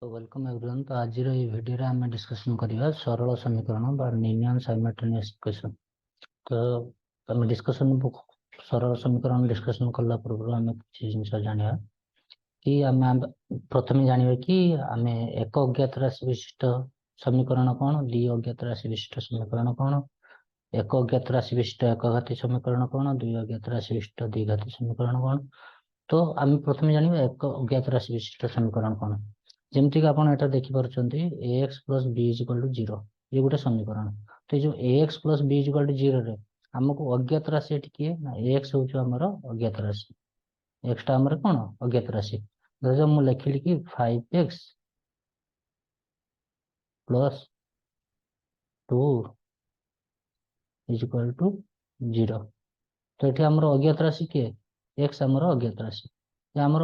तो welcome everyone. तो आज ये वीडियो आम डिस्कसन करवा सरल समीकरण बा लीनियर साइमल्टेनियस इक्वेशन। तो आम डिस्कसन सरल समीकरण डिस्कसन कला पूर्व आम किसी जिन जाना कि आम प्रथम जाना कि आम एक अज्ञात राशि विशिष्ट समीकरण कौन, द्वि अज्ञात राशि विशिष्ट समीकरण कौन, एक अज्ञात राशि विशिष्ट एकघाती समीकरण कौन, द्वि अज्ञात राशि विशिष्ट द्विघाती समीकरण कौन। तो आम प्रथम जाना एक अज्ञात राशि विशिष्ट समीकरण कौन। जमती कि आप देखिपुंट ax plus b is equal to 0 ये गोटे समीकरण। तो ये ax plus b is equal to 0 रे आमको अज्ञात राशि किए ना एक्स हूँ आमर अज्ञात राशि, एक्सटा आमर कौन अज्ञात राशि। धर मुझे लिखिली कि 5x plus 2 is equal to 0। तो ये आमर अज्ञात राशि किए एक्स आमर अज्ञात राशि। आमर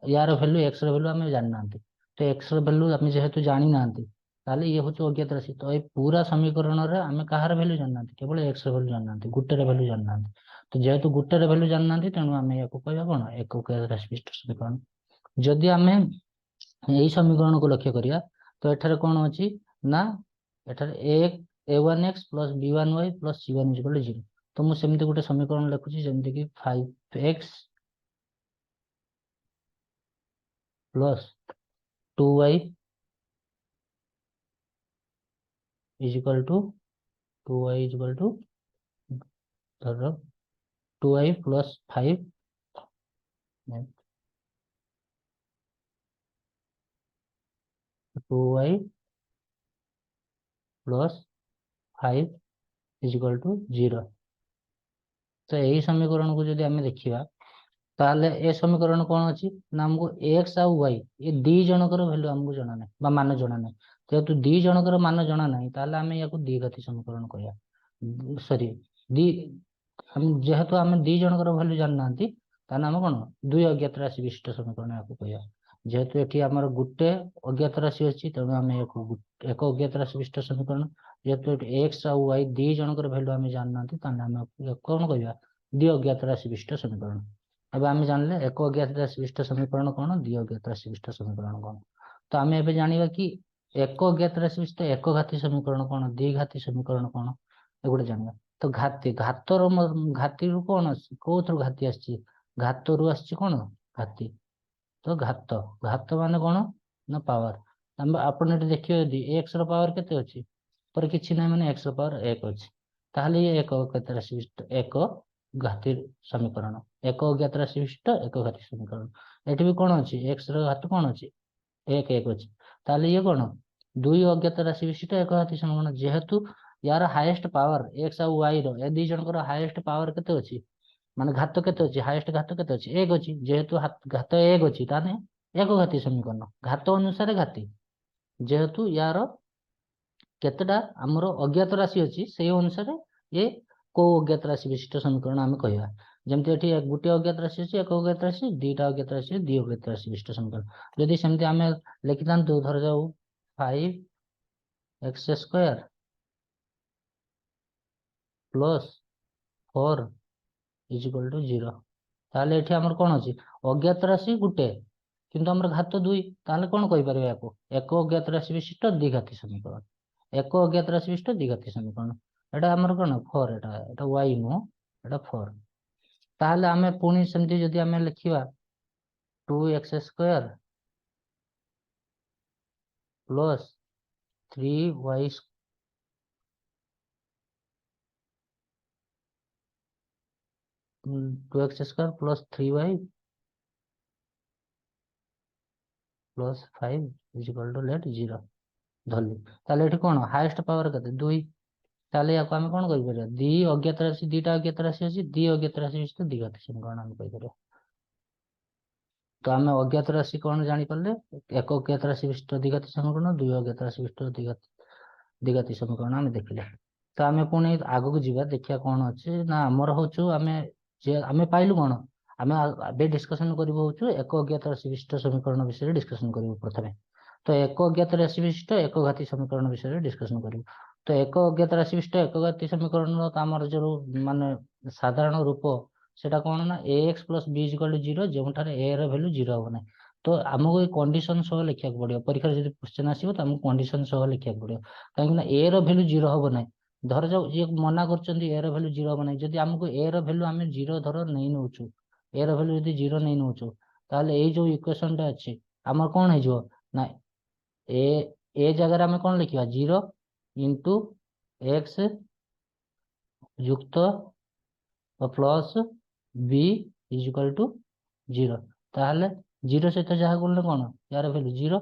यार भैल्यू एक्स भैल्यू आम जाना। तो एक्स भैल्यू आम जेहेतु जानी ना ये हूँ अज्ञात राशि। तो ये पूरा समीकरण में आम कहार भैल्यू जाना केवल एक्स भैल्यू जाना गोटे भैल्यू जाना। तो जेहेतु गोटे भैल्यू जाना तेणु आम या कह कौन एक अज्ञात राशि विशिष्ट समीकरण। जदि आम यही समीकरण को लक्ष्य करिया तो एठारे कौन अच्छी ना एठारे a1x plus b1y plus c1 equal to 0। तो मुझे सेमती गोटे समीकरण लिखुची जमती कि 5x plus 2y is equal to 2y is equal to धर 2y plus 5 2y plus 5 is equal to 0। तो यही समीकरण को जब आम देखा ताले ए समीकरण कौन अच्छी ना हमको एक्स आउ वाई ये दी जनकर भैल्यू हमको जना ना मान जना ना। जेहेतु दी जनकर मान जना ना ताले आम या द्विघाती समीकरण कह सॉरी दी हम जेहेतु आम दी जनकर भैल्यू जाना ताने आम कौन दुई अज्ञात राशि विशिष्ट समीकरण या कह। जेहेतु ये आमर गोटे अज्ञात राशि अच्छी तेणु आम एक अज्ञात राशि विशिष्ट समीकरण। जेहेतु एक्स आउ वाई दी जनकर भैल्यू आम जाना आम कौन कह द्वि अज्ञात राशि विशिष्ट समीकरण। अब आम जानले एक अज्ञात राशि विशिष्ट समीकरण कौन, द्वि अज्ञात राशि विशिष्ट समीकरण कौन। तो आम एबे जानिबा कि एक अज्ञात राशि विशिष्ट एक घाती समीकरण कौन, द्विघाती समीकरण कौन एगुड़े जानिबा। तो घाती घातर घाती रु कौन कौथरु घाती आछि घात रु आछि कौन घाती। तो घात घात माने कौन ना पावर। आपण एटी देखिए यदि एक्स रो पावर केते अछि पर किछि ना माने एक्स रो पावर 1 अछि ताहले ये एक अज्ञात राशि विशिष्ट एक घाती समीकरण एक अज्ञात राशि विशिष्ट एक घाती समीकरण। एटी भी कौन अच्छी एक्स घात कौन अच्छी 1 1 अच्छी ताहले ये कौन दुई अज्ञात राशि विशिष्ट एक घाती समीकरण। जेहेतु यार हाईएस्ट पावर एक्स आउ वाई रो ए दी जनकर हाईएस्ट पावर केते अछि माने घात केते अछि हाईएस्ट घात केते अछि 1 अछि। जेहेतु घात 1 अछि ताने एक घाती समीकरण घात अनुसार घाती। जेहेतु यार केतेटा आमर अज्ञात राशि अच्छी से अनुसार ये को अज्ञात राशि विशिष्ट समीकरण आम कह। जमती ये गोटे अज्ञात राशि अच्छी एक अज्ञात राशि दुईटा अज्ञात राशि द्वि अज्ञात राशि विशिष्ट समीकरण। जदि सेमती आम लिखि था धर जाऊ 5x² plus 4 is equal to 0। ताहले एठी हमर कोन अछि अज्ञात राशि गुटे किंतु हमर घात 2 ताहले कोन कहि परबे याको एक अज्ञात राशि विशिष्ट द्विघाती समीकरण एक अज्ञात राशि विशिष्ट द्विघाती समीकरण। एटा हमर कोन 4 एटा y नो एटा 4। ताहले आमे पुणी सेमती जदि आमे लिखिबा 2x² plus 3y 2x² plus 3y plus 5 is equal to लेट 0 धरली। ताहले एठी कोन हाईएस्ट पावर कते 2 ताहले याको आमे कोन कहि परिया द्वि अज्ञात राशि दुईटा अज्ञात राशि अछि द्वि अज्ञात राशि विशिष्ट द्विघाती समीकरण आमे कहि परिया। तो आम अज्ञात राशि कौन जापर एक अज्ञात राशि विशिष्ट द्विघाती समीकरण दुई अज्ञात राशि विशिष्ट द्विघाती समीकरण आम देखिले। तो आम पुणी आगक जावा देखिया कौन अच्छे ना आमर हूँ आम पाइलु कौन आम ए डिस्कसन कर एक अज्ञात राशि विशिष्ट समीकरण विषय डिस्कसन करूँ प्रथम। तो एक अज्ञात राशि विशिष्ट एक घाती समीकरण विषय डिस्कसन करूँ। तो एक अज्ञात राशि विशिष्ट एक घाती समीकरण आमर जो माने साधारण रूप सेटा कौन ना ax plus b equal to 0 जो ए रो वैल्यू 0 हम ना। तो आमको ये कंडीशन सह लिखा पड़ो परीक्षा जब क्वेश्चन आसो तो आमको कंडीशन सह लिखा पड़ो कहीं ए रैल्यू जीरो हम ना धर जाऊ ये मना कर ए रैल्यू जीरो हम ना जब आमको ए रैल्यू आम जीरो धर नहीं नौ ए रैल्यू जब जीरो नहीं नौ ताहले ये जो इक्वेशन टा अच्छी आमर कौन हो ना ए ए जगह आम कौन लिखा जीरो इंटू एक्स युक्त plus B is equal to zero ताहले जीरो सहित जहाँ बोलने कौन यार वैल्यू जीरो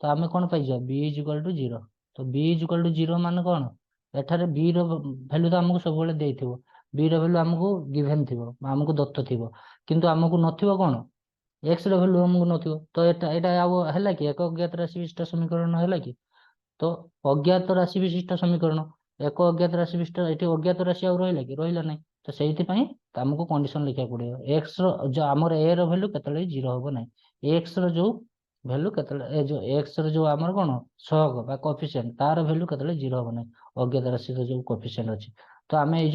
तो आम कौन पाइजा बी इजिकल टू जीरो तो बी इजिकल टू जीरो मान कौन एठारे बी रैल्यू तो आमको सब बी रैल्यू आमको गिभेन थी आमको दत्त थी किंतु आमको नथिबो कौन एक्स रैल्यू आमको नथिबो तो एटा है कि एक अज्ञात राशि विशिष्ट समीकरण है कि तो अज्ञात राशि विशिष्ट समीकरण एक अज्ञात राशि विशिष्ट ये अज्ञात राशि आउ रहा कि रहा नहीं तो से आमको कंडीशन लिखा पड़ो एक्स जो आमर ए रैल्यू के जीरो हम ना एक्स रो भैल्यू के जो एक्स रो आमर कौन सहग बा कोफिशिएंट तार भैल्यू के जीरो हम ना अज्ञात राशि जो कोफिशिएंट अच्छी तो आम ये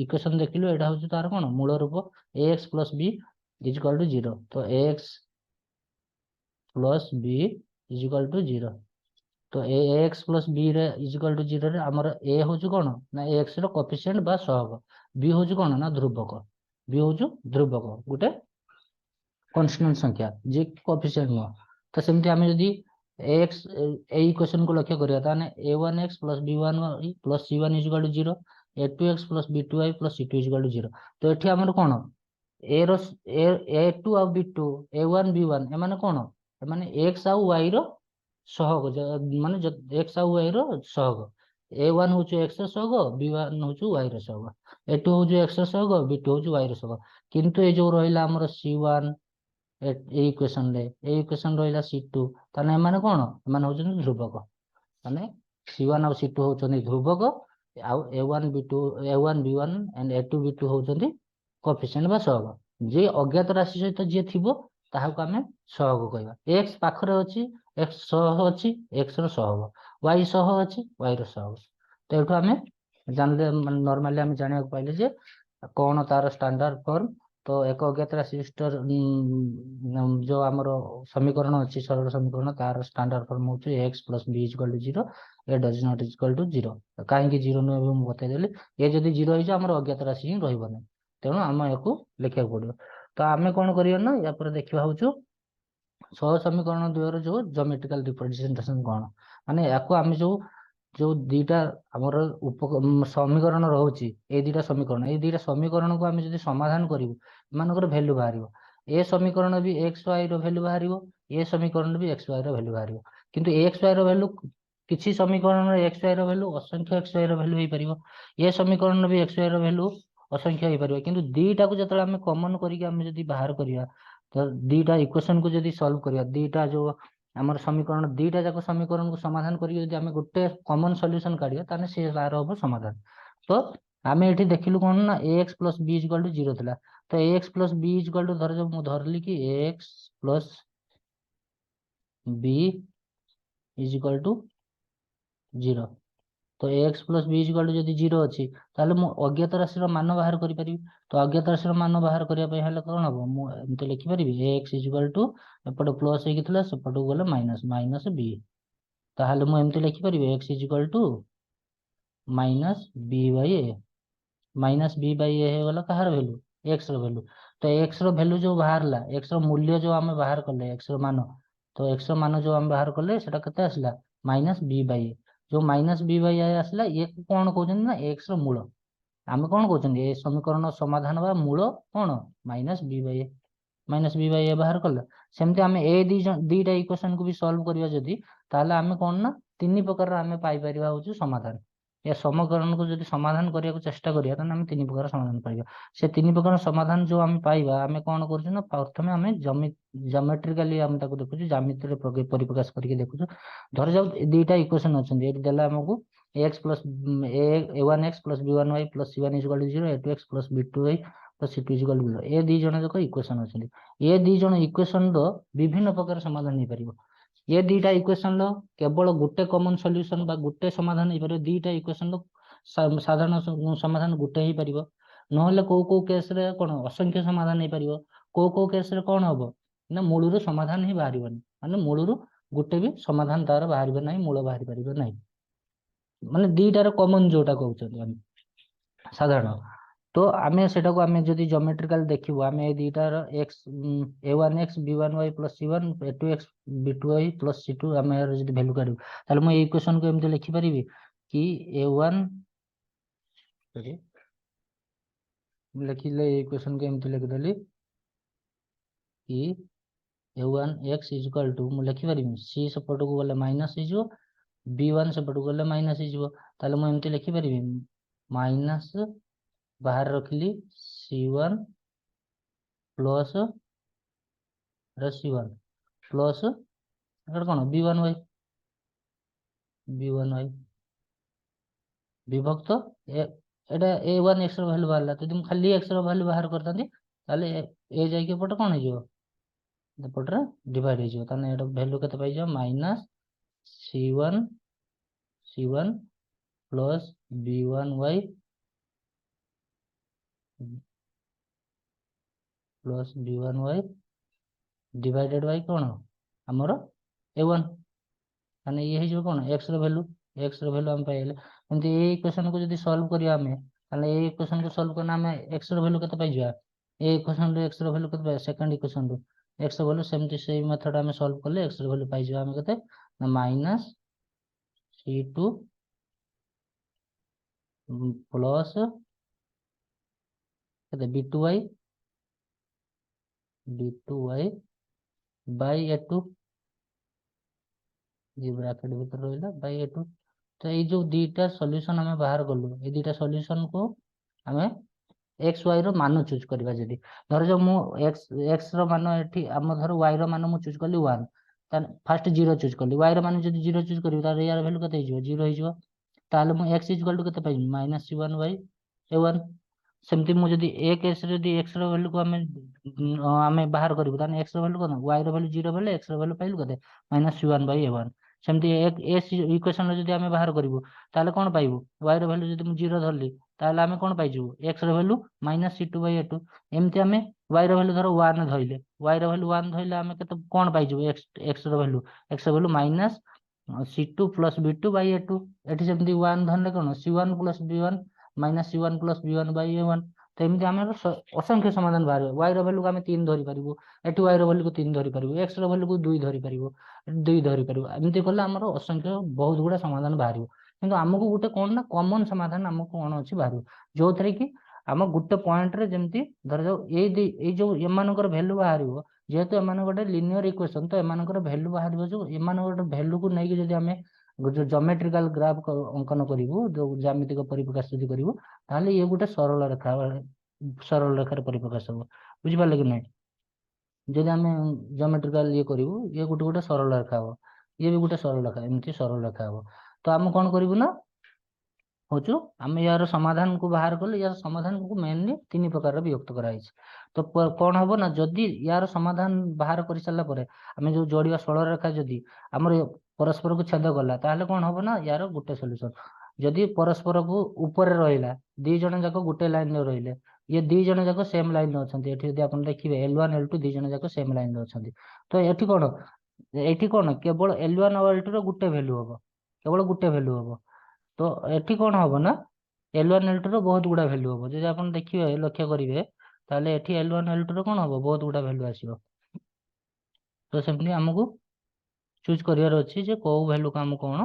इक्वेशन देखिलु यहाँ हूँ तार कौन मूल रूप A X plus B is equal to zero तो A X plus B is equal to zero तो A X plus B is equal to zero आमर ए हूँ कौन ना एक्स कोफिशिएंट बा सहग बी हूँ कौन ना ध्रुवक बी हूँ ध्रुवक गोटे कन्स्टान्ट संख्या जी कोफिशिएंट नुह तो सेमती आम जदि एक्स इक्वेशन को लक्ष्य करा A one x plus B one Y plus C one equal to zero A two x plus B two Y plus C two equal to zero तो ये आमर कौन ए रो ए टू आ B two A one B one एम कौन एम एक्स आउ वाई रो सहग माने एक्स आउ वाई रो सहग ए वन हूँ एक्स सहग बी वन हूँ वाई रो सहग ए टू हूँ एक्स सहग बी टू हूँ वाई रो सहग किंतु ये जो रहा आमर सी वन इक्वेशन रहा सी टू ताने एम कौन एम हूँ ध्रुवक माने सी वन आउ सी टू हूँ ध्रुवक आउ A one B two A one B one and A two B two हूँ कोफिशिएंट बा सहग जे अज्ञात राशि सहित जी थी ताहाको आमे सहग कहबा एक्स पाखरे अछि एक्स सह अछि एक्स रो सहग वाई सह अछि वाई रो सहग तो एठो आमे जानले नॉर्मली आमे जानिया पाइले जे कोन तार स्टैंडर्ड फॉर्म तो एक अज्ञात राशि विशिष्ट जो आमर समीकरण अछि सरल समीकरण तार स्टैंडर्ड फॉर्म होछि x plus b equal to zero a does not equal to zero काहे जीरो नु मु बतै देली ए जदी जीरो हो आमर अज्ञात राशि ही रहइबो नै तेणु आम या लिखा पड़ो तो आम कौन करिया ना या पर देखा हूँ सह समीकरण द्वयर जो ज्योमेट्रिकल रिप्रेजेंटेशन कौन माने याको आम जो जो दीटा आमर समीकरण रोचे ये दीटा समीकरण को आम जो समाधान करूँ एमर भैल्यू बाहर ए समीकरण भी एक्स वाई भैल्यू बाहर ए समीकरण भी एक्स वाई भैल्यू बाहर किंतु एक्स वाई भैल्यू किसी समीकरण एक्स वाई भैल्यू असंख्य एक्स वाई भैल्यू हो पार ए समीकरण भी एक्स वाई भैल्यू असंख्य हो पार कि दीटा को जो आम कमन करके बाहर करवा तो दीटा इक्वेशन को जब सॉल्व करवा दीटा जो आमर समीकरण दीटा जाक समीकरण को समाधान करके गोटे कॉमन सॉल्यूशन काढ़िया ताने से तार हम समाधान तो आम ये देखिलु कौन ना x plus b equal to zero था तो x plus b equal to धर जब धरली कि x plus b equal to zero तो x plus b equal to जब जीरो अच्छी ताहले मु अज्ञात राशि मान बाहर करि परिबी तो अज्ञात राशि मान बाहर करिया पय हले कोन हबो मु एमते लिखि परिबी एक्स इक्वल टू एपट प्लस हे किथला सेपट गले माइनस माइनस बी ताहले मु एमते लिखि परिबी x equal to minus b by a minus b by a गला कहार वैल्यू एक्स रो वैल्यू तो एक्स रो वैल्यू जो बाहर ला एक्स रो मूल्य जो आमे बाहर कले एक्स रो मान तो एक्स रो मान जो आमे बाहर कले सेटा केते आसला माइनस बी बाई ए जो माइनस बी बाई ए आसला ये कोन कहउछन ना एक्स रो मूल आमे कोन कहउछन ए समीकरण समाधान बा मूल कोन minus b by a minus b by a बाहर कले सेमते आमे ए दीटा इक्वेशन को भी सॉल्व करिया जदी ताहले आमे कोन ना तीन प्रकार आमे पाई परिबा होछु समाधान या समीकरण को जब समाधान करने को चेष्टा करिया ताने आमे तीन प्रकार समाधान पाइबा से तीन प्रकार समाधान जो आमे पाइबा आमे कोन करछु ना प्रथमे आमे ज्योमेट्रिकली आमे ताको देखुछु ज्यामिति रे परिप्रकाश करके देखुछु धर जाउ दीटा इक्वेशन अछन ए देला हमकु x plus a one x plus B one Y plus C one equal to zero A two x plus B two Y plus C two equal to zero ए दी जण जाक इक्वेशन अछन ए दी जण इक्वेशन रो विभिन्न प्रकार समाधान हो परिबो ये दीटा इक्वेशन लो केवल गोटे कॉमन सॉल्यूशन बा गोटे समाधान हो पारे दीटा इक्वेशन लो साधारण समाधान गोटे ही परिबो नहले को केस रे कोन असंख्य समाधान हो परिबो को केस रे कोन हबो ना मूलर समाधान ही बाहर माने मूलर गोटे भी समाधान तार बाहर ना मूल बाहर पार ना माने दीटार कॉमन जोटा कहते साधारण तो आमे सेटा को आमे जदि ज्योमेट्रिकल देखिबो आमे ए दीटार x a1x b1y plus c1 a2x b2y plus c2 आमे यार जदि वैल्यू काढू ताले मैं इक्वेशन को एमते लिखि परिबी कि a1 सॉरी लिखिले इक्वेशन को एमते लिख देली कि a1x इज इक्वल टू मैं लिखि परिबी c सपोर्ट को गले माइनस हो जो b1 सपोर्ट को गले माइनस हो जो ताले मैं एमते लिखि परिबी माइनस बाहर रखली c1 प्लस c1 प्लस कौन b1y विभक्त एटा a1 x वैल्यू बाहर तो तुम खाली x वैल्यू बाहर करता ताले ए जाके पट कौन हो पटे डिवाइड हो ताने एटा वैल्यू केते पाइ जा minus c1 plus b1y plus b1y divided by कौन हमर a1 माने ये जो कौन x वैल्यू हम पाइले एमती ए इक्वेशन को जदी सॉल्व करिया हमें ताले ए इक्वेशन को सॉल्व करना हमें x वैल्यू केते पाइ जा ए इक्वेशन रे x वैल्यू केते पाइ सेकंड इक्वेशन रो x वैल्यू सेमती सेम मेथड हमें सॉल्व करले x वैल्यू पाइ जा हमें केते ना माइनस c2 प्लस केते b2y बाय a2 ये ब्रैकेट भीतर रहिला बाय a2 तो ये जो दीटा सॉल्यूशन हमें बाहर गलु ये दीटा सॉल्यूशन को हमें एक्स वाई रो मान चूज करबा जदी धर जो मु एक्स रो मान एठी हम धर वाई रो मान मु चूज करली 1 त फर्स्ट 0 चूज करली वाई रो मान जदी 0 चूज करबी तार यार वैल्यू कते हिजो 0 हिजो ताले मु x इक्वल टू कते पाइ -c1 बाय a1 सेमती मु जदी a केस रे दी x रो वैल्यू को हमें बाहर करबो ताने x रो वैल्यू कोन y रो वैल्यू 0 बेले x रो वैल्यू पाइलु कते -c1 बाय a1 सेमती एक ए इक्वेशन रो जदी हमें बाहर करबो ताले कोन पाइबो y रो वैल्यू जदी मु 0 धरली ताले हमें कोन पाइजु x रो वैल्यू -c2 बाय a2 एमती हमें y रो वैल्यू धरो 1 धइले y रो वैल्यू 1 धइले हमें केते कोन पाइजु x रो value minus c2 plus b2 by a2 एठी सेमती 1 धरले कोन c1 plus b1 minus c1 plus b1 by a1 तो एमती हमें असंख्य समाधान बाहर y रो वैल्यू को हमें 3 धरि परिबो एठी y रो वैल्यू को 3 धरि परिबो x रो वैल्यू को 2 धरि परिबो 2 धरि परिबो एमती कले हमर असंख्य बहुत गुडा समाधान बाहरिबो किंतु हमको गुटे कोन ना कॉमन समाधान हमको कोन अछि बाहरिबो जो थरे कि हम गुटे पॉइंट रे जेमती धर जो ए जो एमानकर वैल्यू बाहरिबो जेहेतु एमान गोटे लिनियर इक्वेशन तो एमानकर वैल्यू बाहरिबो जो एमान गोटे वैल्यू को नै कि जदी हमें जो ज्योमेट्रिकल ग्राफ अंकन करिवो जो ज्यामितिक परिप्रकाश जदी करिवो ताले ये गुटे सरल रेखार परिप्रकाश हो बुझि पाले कि नै जदि आम ज्योमेट्रिकल ये करू ये गोटे गोटे सरल रेखा हो ये भी गोटे सरल रेखा एमती सरल रेखा हो तो आम कौन करूँ ना होचु आम यार समाधान को बाहर कले यार समाधान को मेनली 3 प्रकार विभक्त कराई तो कौन हम ना जदि यार समाधान बाहर कर सारा पर आम जो जोड़ा सरल रेखा जदि आम परस्पर को छेद कला ताहले कौन हम ना यार गोटे सॉल्यूशन जदि परस्पर को ऊपर रहा दी जन जाक गोटे लाइन रहिले ये दी जन जाक सेम लाइन अच्छा ये आप देखिए L1 L2 दी जन जाक सेम लाइन अच्छा तो ये कौन केवल L1 और L2 गोटे भैल्यू हम केवल गोटे भैल्यू हम तो ये कौन हम ना L1 L2 बहुत गुड़ा भैल्यू हम जब आप देखिए लक्ष्य करेंगे ताले एठी L1 L2 कौन हम बहुत गुड़ा भैल्यू आसो तो सेमती आमको चूज करार अच्छी जे कौ भैल्यू को आम कौन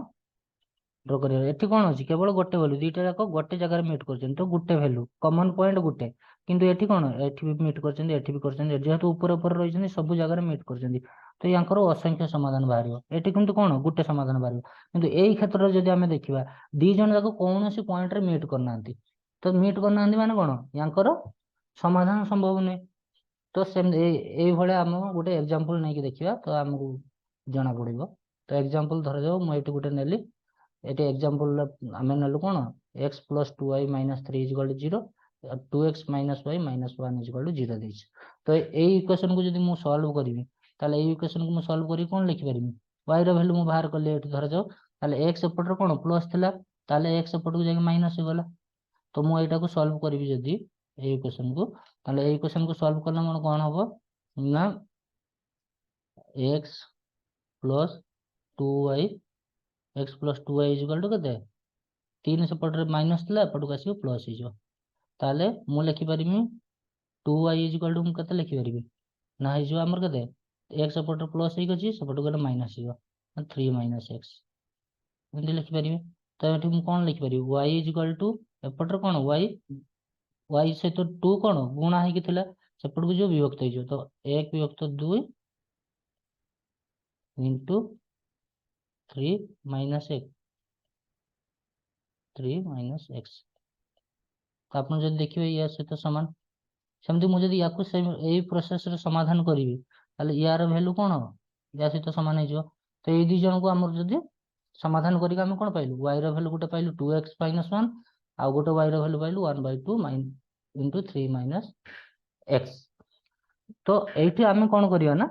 ड्र कर एठी कौन अच्छी केवल गोटे भैल्यू दुईटा जाक गोटे जगह मीट कर तो गोटे भैल्यू कॉमन पॉइंट गोटे किंतु एठी कौन एठी भी मीट कर एठी भी कर जेहेतु ऊपर ऊपर रही सब जगह मीट कर तो यांकर असंख्य समाधान बाहर एठी किंतु कौन गोटे समाधान बाहर किंतु एई क्षेत्र जदि आमे देखिबा दी जन जाक कौन सी पॉइंट रे मीट करना तो मीट करना माने कौन यांकर समाधान संभव नहीं तो सेम ए भले आम गोटे एग्जांपल नहीं देखिबा तो हमको जना पड़िबो तो एग्जांपल धर जाओ मैं एठी गोटे नेली एटी एग्जांपल आमे नेलु कोन x plus 2y minus 3 is equal to 0 2x minus y minus 1 is equal to 0 देछ तो ए इक्वेशन को जदी मु सॉल्व करबी ताले ए इक्वेशन को मु सॉल्व करी कोन लिखि परबी y रो वैल्यू मु बाहर करले एटी धर जाओ ताले x सपोर्ट रो कोन प्लस थिला ताले x सपोर्ट को जाके माइनस हो गला तो मु एटा को सॉल्व करबी जदी ए इक्वेशन को ताले ए इक्वेशन को सॉल्व करले मन कोन हबो ना x plus 2y x plus 2y equal to केते 3 सेपटे माइनस थिला एपटू आसी प्लस हो ताले मु लिखि परिमी 2y इक्वल टू मु केते लिखि परिबी ना हो हमर केते x सेपटे प्लस हो गछि सेपटू गले माइनस हो 3 माइनस x एंती लिखि परिबी तो एठी मु कोन लिखि परिबी y इक्वल टू एपटर कोन y सहित 2 कोन गुणा हे कि थिला सेपटू जो विभक्त हो तो 1 विभक्त 2 into 3 minus x 3 minus x तो आप देखिए या सहित सामान सेमती मुझे या प्रोसेस रे समाधान करी यार वैल्यू कौन या सहित सामान हो तो ये दी जन को आम जदि समाधान करके आम कौन पाइलु y रैल्यू गोटे पाइलु 2x माइनस 1 आउ गोटे y रैल्यू पाइलु 1/2 इंटू 3 माइनस x तो ये आम कौन करिया ना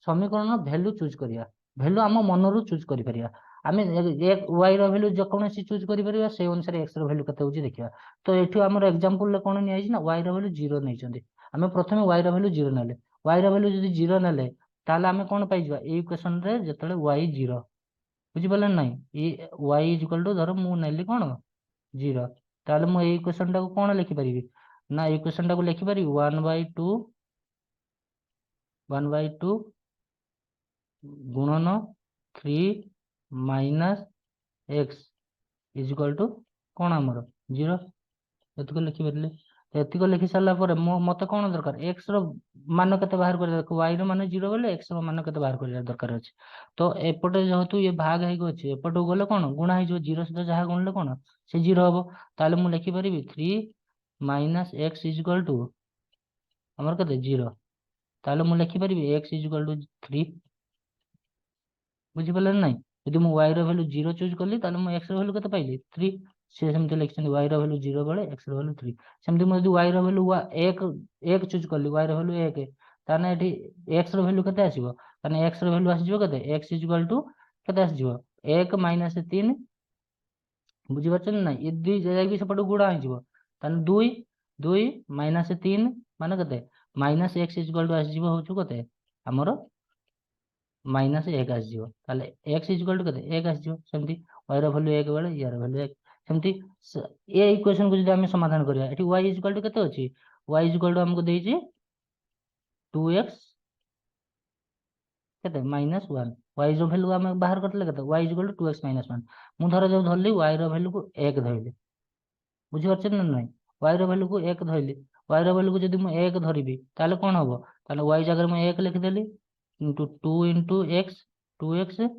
समीकरण वैल्यू चूज करिया वैल्यू आम मन रू चूज करि परिया आम y रैल्यू जेकोसी चूज करिया से अनुसार x रैल्यू केते होची देखिया तो एठी हमर एग्जांपल ले कोन नै ना y रैल्यू 0 नै चंदी आम प्रथमे y रैल्यू 0 नेले y रैल्यू जदि 0 नेले ताले आम कोन पाइ जवा ए इक्वेशन रे जतले y 0 बुझि पले नै ए y इक्वल टू धर मु नेली कोन 0 ताले मु ए इक्वेशन टा को कोन लिखि परिबी ना इक्वेशन टा को लिखि परिबी 1/2 गुणन 3 minus x is equal to कौन आमर 0 एतिक लिखि पारे एतिक लिखि सारा पर मत कौन दरकार x रो मान केते बाहर कर देखो y रो मान 0 बोले x रो मान केते बाहर कर दरकार अछि तो एपटे जेहेतु ये भाग हे गछि एपटे गले कौन गुणा हे जो 0 से जहा गुणले कौन से 0 हबो ताले मु लिखि परिबी 3 minus x is equal to हमर केते 0 ताले मु लिखि परिबी x इज इक्वल टू 3 बुझि पले नै यदि मु y रो वैल्यू 0 चूज करली ताले मु x रो वैल्यू केते पाइली 3 से सेमते लिखछन y रो वैल्यू 0 बेले x रो वैल्यू 3 सेमते मु यदि y रो वैल्यू 1 चूज करली y रो वैल्यू 1 ताने एठी x रो वैल्यू केते आसीबो ताने x रो वैल्यू आसीबो केते x इक्वल टू केते आसीबो 1 माइनस 3 बुझि परछन नै यदि जाय कि सेपटो गुणा हो जिवो ताने 2 माइनस 3 माने केते माइनस x इक्वल टू आसीबो होछु केते हमरो माइनस 1 आसीबो ताले x इक्वल टू केते 1 आसीबो सेमती y रो वैल्यू 1 बेले यार वैल्यू 1 सेमती ए इक्वेशन को जदि हम समाधान करिया एठी y इक्वल टू केते अछि y इक्वल टू हमको देछि 2x केते माइनस 1 y जो वैल्यू हम बाहर करले केते y equal to 2x minus 1 मु धर जो धरली y रो वैल्यू को 1 धइली बुझि परछन नै y रो वैल्यू को 1 धइली y रो वैल्यू को जदि मु 1 धरिबी ताले कोन हबो ताले y जगह में 1 लिख देली into 2 into x 2x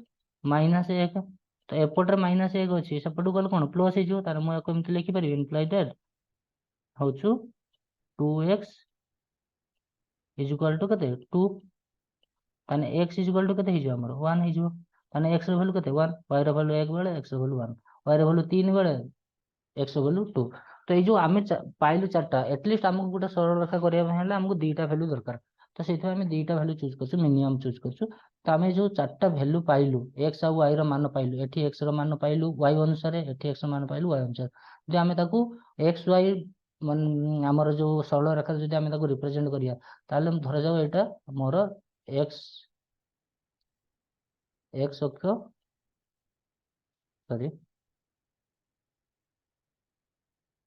minus 1 तो एपटर माइनस 1 अछि सेपटू गल कोन प्लस हे जो तार मु एमति लिखि परिबी इम्प्लाई दैट होछु 2x इज इक्वल टू केते 2 ताने x इज इक्वल टू केते हे जो हमर 1 हे जो ताने x रो वैल्यू केते 1 y रो वैल्यू 1 बेले x रो वैल्यू 1 y रो वैल्यू 3 बेले x रो वैल्यू 2 तो ये जो आमे पाइलु चारटा एटलीस्ट हमको गोटे सरल रेखा करिया हेले हमको दुईटा वैल्यू दरकार तो सेथि आमे दुईटा वैल्यू चूज करछु मिनिमम चूज करछु तो आमे जो चारटा वैल्यू पाइलु x और y रो मान पाइलु एठी x रो मान पाइलु y अनुसार एठी x रो मान पाइलु y अनुसार जे आमे ताकू x y हमर जो सरल रेखा जदि आमे ताकू रिप्रेजेंट करिया ताले धरा जाओ एटा मोर x x अक्ष सॉरी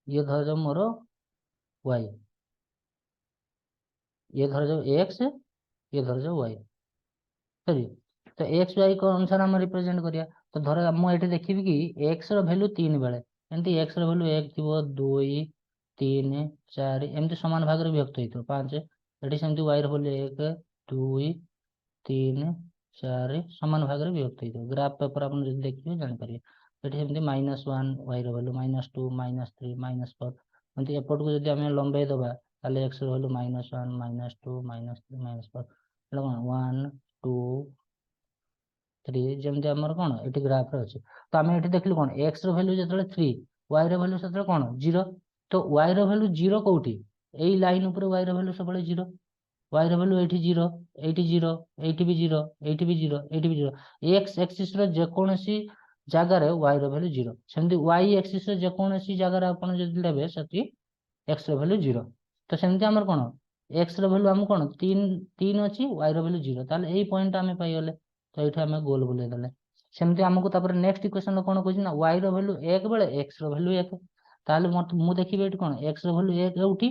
ये धरा जाओ मोर y ये धरा जाओ x ये धरा जाओ y सॉरी तो एक्स वाई को अनुसार हम रिप्रेजेंट करिया तो धर मु एठी देखिबी कि x रो वैल्यू 3 बेले एंती x रो वैल्यू 1 थिबो 2 3 4 एमती समान भाग रे विभक्त होइतो 5 एठी सेमती y रो वैल्यू 1 2 3 4 समान भाग रे विभक्त होइतो ग्राफ पेपर अपन जदि देखिबे जानि पारिबे एठी सेमती -1 y रो वैल्यू -2 -3 -4 एमती एपट को जदि हम लंबाई दबा ताले x रो वैल्यू -1 -2 -3 -4 एला 1 2 3 जेमते हमर कोन एठी ग्राफ रे अछि तो हम एठी देखलु कोन x रो वैल्यू जतले 3 y रो वैल्यू जतले कोन 0 तो y रो वैल्यू 0 कोठी एई लाइन ऊपर y रो वैल्यू सबले 0 y रो वैल्यू एठी 0 एठी 0 एठी भी 0 एठी भी 0 एठी भी 0 x एक्सिस रो जे कोनसी जागा रे y रो वैल्यू 0 सेमती y एक्सिस रो जे कोनसी जागा रे अपन जदि लेबे सती x रो वैल्यू 0 तो सेमती हमर कोन एक्स रो भैल्यू आम कौन तीन तीन अच्छी वाई रो भैल्यू 0 ताले एई पॉइंट आम पाइगले तो ये आम गोल बुले देले सेमती आमको तापर नेक्स्ट इक्वेशन कौन कहछि ना वाई रो भैल्यू 1 बेले एक्स रो भैल्यू 1 ताले मु देखिबे एठी कौन एक्स रो भैल्यू 1 एठी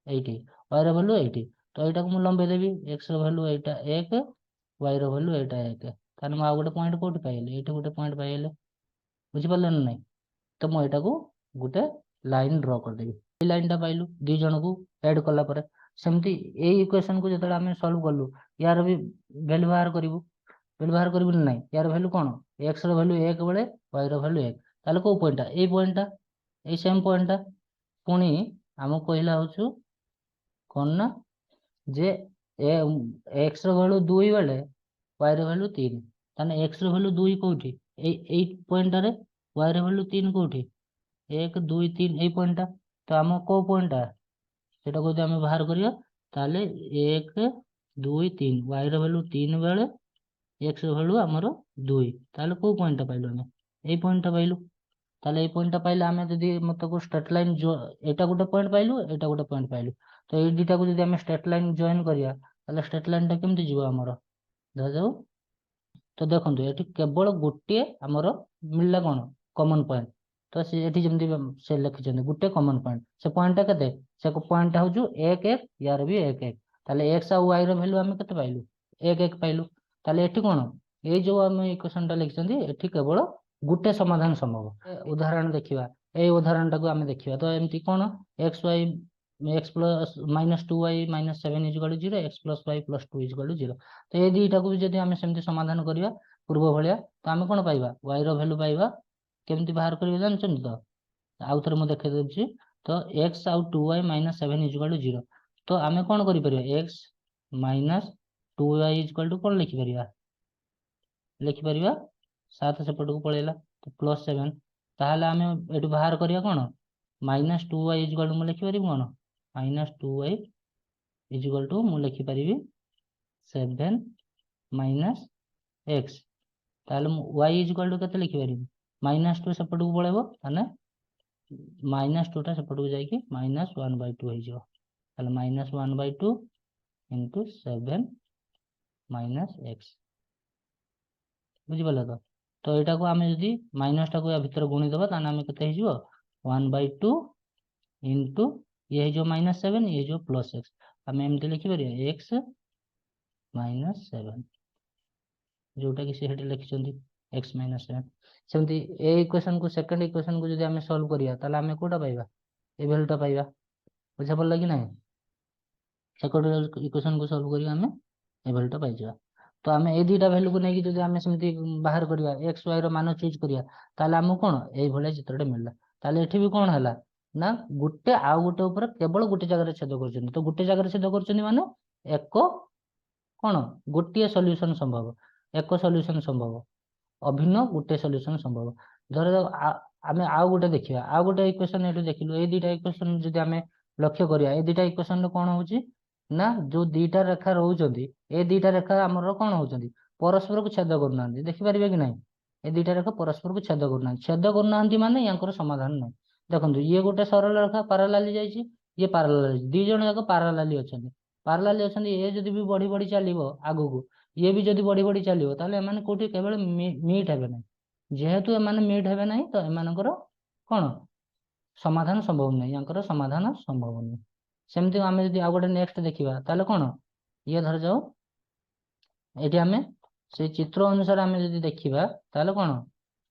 एठी वाई रो भैल्यू एठी तो एटा को मु लंबे देबी एक्स रो भैल्यू एटा 1 वाई रो भैल्यू एटा 1 ताले मु आ गोटे पॉइंट कोठी पाइले एठी गोटे पॉइंट पाइले बुझि पारले ना नहीं तो मु एटा को गोटे लाइन ड्रा कर देबी ए लाइन टा पाइलु दी जण को ऐड कला परे सेमती ए इक्वेशन को जतले हमें सॉल्व करलु यार भी वैल्यू बाहर करिवु वैल्यू बाहर करिवु नहीं यार वैल्यू कोन x रो वैल्यू 1 बेले y रो वैल्यू 1 ताले को point A point A same point पुनी हम कहला होछु कोन ना जे x रो वैल्यू 2 बेले y रो वैल्यू 3 ताने x रो वैल्यू 2 कोठी ए पॉइंट रे y रो वैल्यू 3 कोठी 1 2 3 ए पॉइंट तो हम को पॉइंट सेटा को हम बाहर करिया ताले 1 2 3 y रो वैल्यू 3 बेले x रो वैल्यू हमरो 2 ताले को पॉइंट पाइलो हम ए पॉइंट पाइलु ताले ए पॉइंट पाइले हम जदी मत को स्ट्रेट लाइन जो एटा गोटे पॉइंट पाइलु एटा गोटे पॉइंट पाइलु तो ए दुटा को जदी हम स्ट्रेट लाइन जॉइन करिया ताले स्ट्रेट लाइन टा केमति जीवो हमरो ध जाऊ तो देखंतु एठी केवल गोटे हमरो मिलला कोन कॉमन पॉइंट तो से एठी जेमति से लिखिछन गोटे कॉमन पॉइंट से पॉइंट केते से को पॉइंट होजु 1 1 यार भी 1 1 ताले x और y रो वैल्यू हम केते पाइलु 1 1 पाइलु ताले एठी कोन ए जो हम इक्वेशन टा लिखछंती एठी केवल गोटे समाधान संभव उदाहरण देखिबा ए उदाहरण टा को हम देखिबा तो एमती कोन x y x plus -2y -7 = 0 x + y + 2 = 0 तो ए दुईटा को जदी हम सेमती समाधान करिया पूर्व भलिया तो हम कोन पाइबा y रो वैल्यू पाइबा केमती बाहर करियो जानछन तो आउ थरे मु देखे देछि तो x और 2y -7 = 0 तो हम कोन करि परिबा x - 2y = कोन लिखि परिबा लिखि परिबा 7 सेपट को पळेला तो +7 ताहाले हम एटु बाहर करिया कोन -2y = मु लिखि परिबो कोन -2y = मु लिखि परिबी 7 - x ताहाले y = केते लिखि परिबी -2 सेपट को पळेबो ताने -2 टा सेपट को जाई कि -1/2 हो जिवो ताले -1/2 * 7 - x बुझि पले तो एटा को हमें जदी माइनस टा को या भीतर गुणी देबा ताने हमें केते हिजो 1/2 * ये जो -7 ये जो +x हमें एमते लिखि परिया x - 7 जोटा कि से हेटे लिखिसंती x - 7 सेमती ए इक्वेशन को सेकंड इक्वेशन को जदी हमें सॉल्व करिया ताले हमें कोटा पाइबा ए वैल्यू टा पाइबा बुझा पड़ला कि नहीं सेकंड इक्वेशन को सॉल्व करिया हमें ए वैल्यू टा पाइ जाबा तो आम ए दुईटा भैल्यू को नहीं जब आम सेमती बाहर करिया एक्स वाई रो मान चूज करिया ताले हमको कोन एई भले चित्रटे मिलला ताले एठी भी कोन हला ना गुटे आ गुटे ऊपर केवल गुटे जगह रे छेद करछन तो गुटे जगह रे छेद करछन माने एक कोन गोटिए सॉल्यूशन संभव एक सॉल्यूशन संभव अभिन्न गुटे सॉल्यूशन संभव धर आमे आ गुटे देखिया आ गुटे इक्वेशन एठु देखिलु ए दुईटा इक्वेशन जदी आमे लक्ष्य करिया ए दुईटा इक्वेशन रे कोन होची ना जो दुईटा रेखा रहउचंदी ए दुईटा रेखा हमर कोन होचंदी परस्पर को छेद करनांदी देखि परिबे कि नहीं ए दुईटा रेखा परस्पर को छेद करनांदी माने यांकर समाधान नहीं देखंतु ये गोटे सरल रेखा पैरेलल जाईची ये पैरेलल दी जण जाक पैरेलल अछंदी ए जदी भी बढ़ी बढ़ी चलिबो आगु को ये भी जदी बढ़ी बढ़ी चलिबो ताले माने कोठी केवल मीट हेबे नहीं जेहेतु माने मीट हेबे नहीं तो एमानकर कोन समाधान संभव नहीं यांकर समाधान संभव नहीं सेमती आम जब आ गए नेक्स्ट देखा ताले कौन ये धर जाओ ये आम से चित्र अनुसार आम जब देखा ताले कौन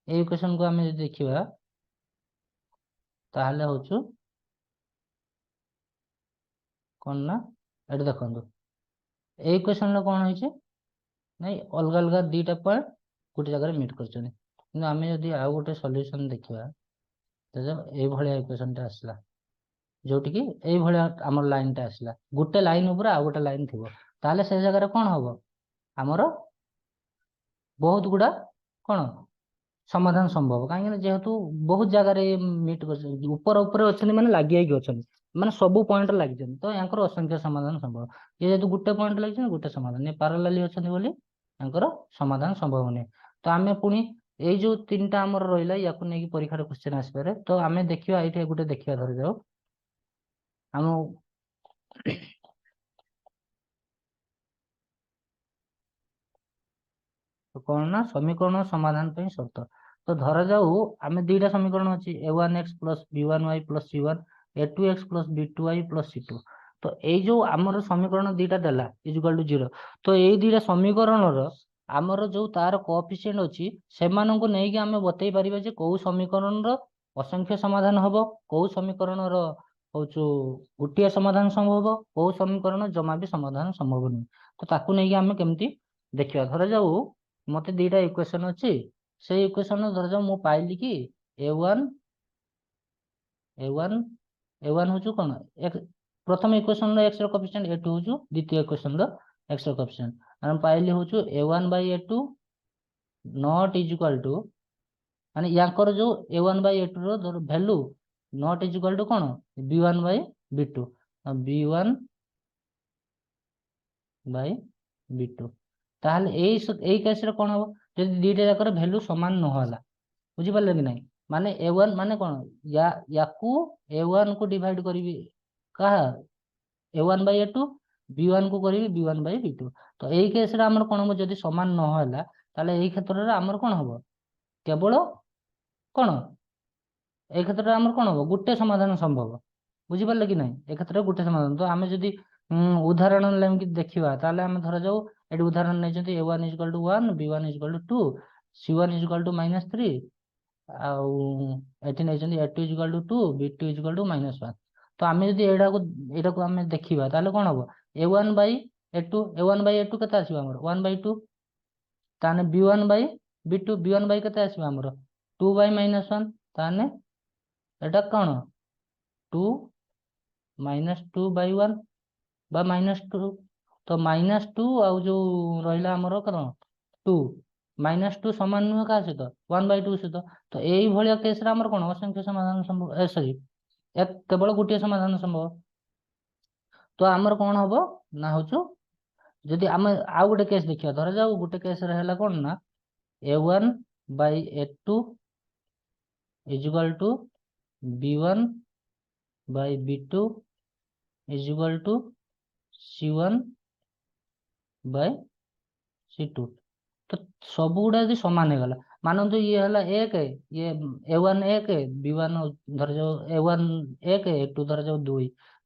ये इक्वेशन को आम जब देखा ताहले होचु कौन ना ये देखो ये इक्वेशन कौन होइछे नहीं अलग अलग दुईटा पॉइंट गोटे जगह मीट कर आम जब आ गोटे सॉल्यूशन देखा तो ये भाया इक्वेशन टा आसला जोटि कि एई भलिया हमर लाइन टा आसला गुटे लाइन ऊपर आ गुटे लाइन थिबो ताले से जगह रे कोन होबो हमरो बहुत गुडा कोन समाधान संभव काहे जेहेतु बहुत जगह रे मीट कर ऊपर ऊपर अछन माने लागि आइ अछन माने सब पॉइंट लागि जन तो यांकर असंख्य समाधान संभव ये जेतु गुटे पॉइंट लागि जन गुटे समाधान ये पैरेलल अछन बोली यांकर समाधान संभव नै तो आमे पुनी एई जो तीनटा हमर रहिला याकु नै कि परीक्षा रे क्वेश्चन आसपारे तो आमे देखिबा एठी गुटे देखिबा धरि जाओ हम तो कौन ना समीकरण समाधान पे शर्त। तो धरा जाऊ आमे दुईटा समीकरण अछि a1x plus b1y plus c1 a2x plus b2y plus c2। तो एई जो हमर समीकरण दुईटा देला इक्वल टू 0। तो एई दुईटा समीकरण रो हमर जो तार कोएफिशिएंट अछि सेमानन को नै कि हमें बतै परिबे जे को समीकरण रो असंख्य समाधान हबो को समीकरण रो होचु गोटिया समाधान संभव को समीकरण जमा भी समाधान संभव नहीं। तो ताकू नै कि हमें केमती देखिया धरा जाऊ मते दुईटा इक्वेशन अछि से इक्वेशन धरा जाऊ मु पाइली कि a1 a1 a1 होचु कोन एक प्रथम इक्वेशन रो x रो कोएफिशिएंट a2 होचु द्वितीय इक्वेशन रो x रो कोएफिशिएंट हम पाइली होचु a1 a2 not equal to माने याकर जो a1 a2 रो वैल्यू नॉट इक्वल टू कोन b1 b2 b1 b2 ताहले एई केस रे कोन हो जदि दीटा जाकर वैल्यू समान न होला बुझि पाले कि नहीं माने a1 माने कोन याकू a1 को डिवाइड करिवि कहा a1 a2 b1 को करिवि b1 b2। तो एई केस रे हमर कोन हो जदि समान न होला ताले एई क्षेत्र रे हमर कोन हो केवल कोन ए क्षेत्र में कौन हम गोटे समाधान संभव बुझी पारे कि नहीं ए क्षेत्र में गोटे समाधान। तो आम जदि उदाहरण लेकिन देखा ताले आम धरा जाऊ ये उदाहरण नहीं a1 equal to 1 b1 equal to 2 c1 equal to -3 आउ नहीं a2 equal to 2 b2 equal to -1। तो आम जदि एटा को आम देखा ताले कौन हम a1 a1 a2 केते आसीबो हमर 1/2 ताने b1 b2 b1 केते आसीबो हमर 2 -1 ताने एटा कौन 2 -2/1 बा -2 तो -2 आउ जो रहिला हमर कौन 2 -2 समान नुह का सहित 1/2 सहित। तो यही भाया केस रे हमर कौन असंख्य समाधान संभव सॉरी एक केवल गोटे समाधान संभव। तो हमर कौन हबो ना होचो जदि आम आउ गोटे केस देखिया धरा जाऊ गोटे केस रे हला कौन ना a1 a2 equal to b1 b2 equal to c1 c2। तो सब गुड़ा यदि समान हो गला मानतु ये हला एक ये a1 एक b1 धर जाओ a1 एक a2 धर जाओ 2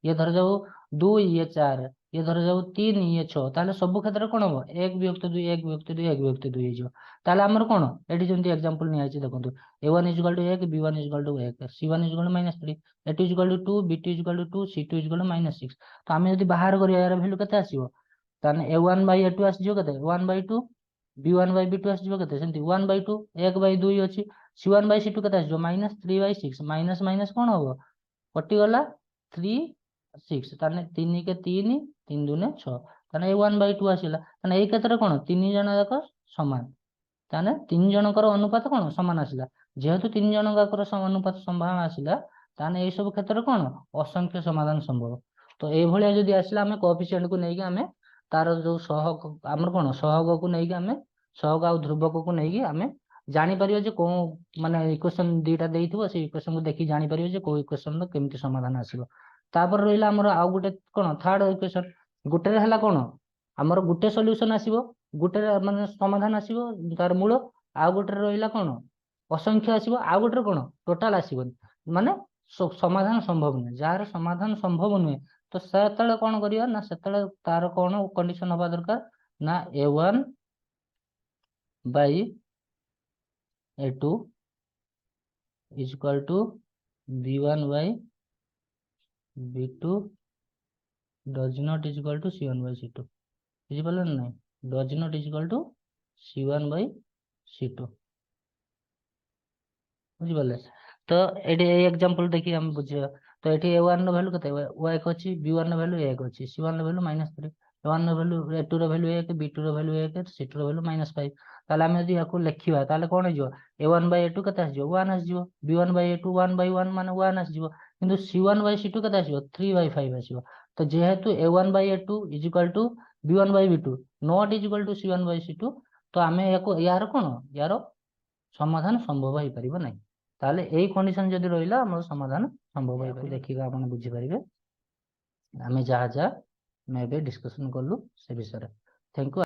ये धर जाओ 2 ये 4 ये धर जाओ 3 ये 6 ताले सब क्षेत्र कोन हो एक विभक्त 2 एक विभक्त 2 एक विभक्त 2 हो ताले हमर कोन एठी जंती एग्जांपल नि आइछि देखंतु a1 1 b1 1 c1 -3 a2 2 b2 2 c2 -6। तो आमे यदि बाहर करिया यार वैल्यू केते आसीबो ताने a1 a2 आसीजो केते 1/2 b1 b2 आसीजो केते सेंती 1/2 1/2 अछि c1 c2 केते आसीजो -3/6 माइनस माइनस कोन हो कटि गला 3 6 ताने 3 के 3 3 दुने 6 ताने a1/2 आसीला ताने एई क्षेत्र कोन तीन जण जाक समान ताने तीन जनकर अनुपात कोन समान आसीला जेहेतु तीन जनकर अनुपात समान आसीला ताने एई सब क्षेत्र कोन असंख्य समाधान संभव। तो एई भलिया जदि आसीला हमें कोएफिशिएंट को नै कि हमें तार जो सहग हमर कोन सहग को नै कि हमें सहग आ ध्रुवक को नै कि हमें जानि परियो जे को माने इक्वेशन दुईटा देइथिबो से इक्वेशन को देखि जानि परियो जे को इक्वेशन रो केमति समाधान आसीबो। तापर रहिला हमर आ गुटे कोन थर्ड इक्वेशन गुटे रे हला कोन हमर गुटे सॉल्यूशन आसीबो गुटे माने समाधान आसीबो तार मूल आ गुटे रहिला कोन असंख्य आसीबो आ गुटे कोन टोटल आसीबो माने समाधान संभव नै जार समाधान संभव नै तो सेतले कोन करियो ना सेतले तार कोन कंडीशन हबा दरकार ना a1 a2 equal to b1 b2 does not equal to c1 c2 बुझी पाले ना does not equal to c1 c2 बुझी पाले। तो एटी एग्जांपल देखि हम बुझिया तो एटी a1 रो वैल्यू कते 1 अछि b1 रो वैल्यू 1 अछि c1 रो वैल्यू -3 a1 रो वैल्यू a2 रो वैल्यू 1 b2 रो वैल्यू 1 c2 रो वैल्यू -5 ताले हम यदि याको लेखिबा ताले कोन हिजो a1 a2 कते आसीजो 1 आसीजो b1 a2 1/1 माने 1 आसीजो किंतु c1 c2 कते आसीजो 3/5 आसीजो। तो जेहेतु a1 a2 equal to b1 b2 not equal to c1 c2 तो आमे याको यार कोन यार समाधान संभव होई परिबो नै ताले एई कंडीशन जदि रहिला हमर समाधान संभव होई परिबो। देखिबा आपण बुझी परिबे आमे जहा जहा मैं बे डिस्कशन करलु से विषय। Thank you.